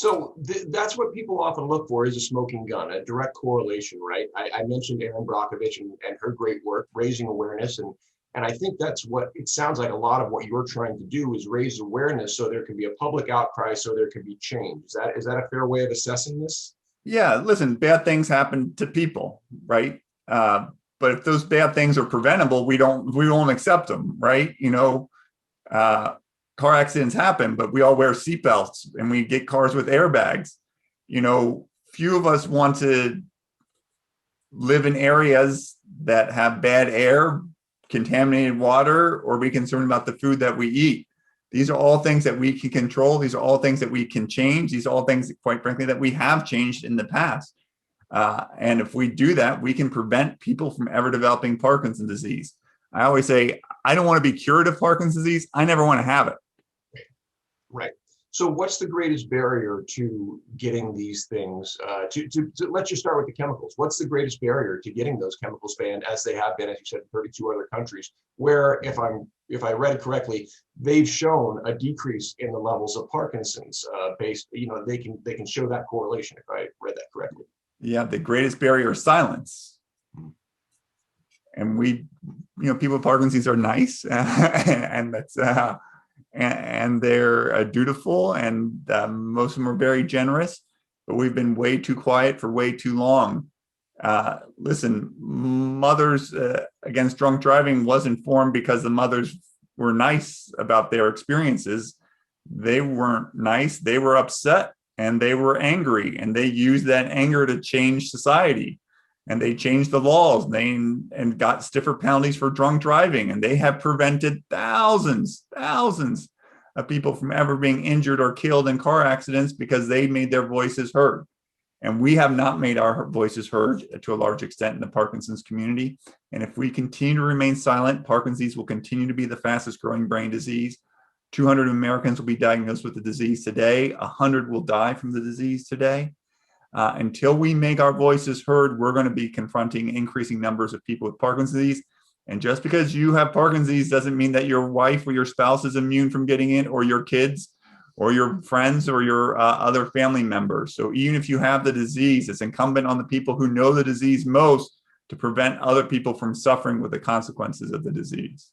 So that's what people often look for is a smoking gun, a direct correlation, right? I mentioned Erin Brockovich and her great work raising awareness, and I think that's what it sounds like. A lot of what you're trying to do is raise awareness so there can be a public outcry, so there can be change. Is that a fair way of assessing this? Yeah, listen, bad things happen to people, right? But if those bad things are preventable, we won't accept them, right? Uh, car accidents happen, but we all wear seatbelts and we get cars with airbags. Few of us want to live in areas that have bad air, contaminated water, or be concerned about the food that we eat. These are all things that we can control. These are all things that we can change. These are all things, quite frankly, that we have changed in the past. And if we do that, we can prevent people from ever developing Parkinson's disease. I always say, I don't want to be cured of Parkinson's disease. I never want to have it. Right. So what's the greatest barrier to getting these things, to let's just start with the chemicals. What's the greatest barrier to getting those chemicals banned, as they have been, as you said, in 32 other countries, where, if I read it correctly, they've shown a decrease in the levels of Parkinson's based, they can show that correlation, if I read that correctly. Yeah, the greatest barrier is silence. And people with Parkinson's are nice, and that's and they're dutiful, and most of them are very generous, but we've been way too quiet for way too long. Listen, Mothers Against Drunk Driving wasn't formed because the mothers were nice about their experiences. They weren't nice. They were upset and they were angry, and they used that anger to change society. And they changed the laws, and got stiffer penalties for drunk driving. And they have prevented thousands of people from ever being injured or killed in car accidents because they made their voices heard. And we have not made our voices heard to a large extent in the Parkinson's community. And if we continue to remain silent, Parkinson's will continue to be the fastest growing brain disease. 200 Americans will be diagnosed with the disease today. 100 will die from the disease today. Until we make our voices heard, we're going to be confronting increasing numbers of people with Parkinson's disease. And just because you have Parkinson's disease doesn't mean that your wife or your spouse is immune from getting it, or your kids, or your friends, or your other family members. So even if you have the disease, it's incumbent on the people who know the disease most to prevent other people from suffering with the consequences of the disease.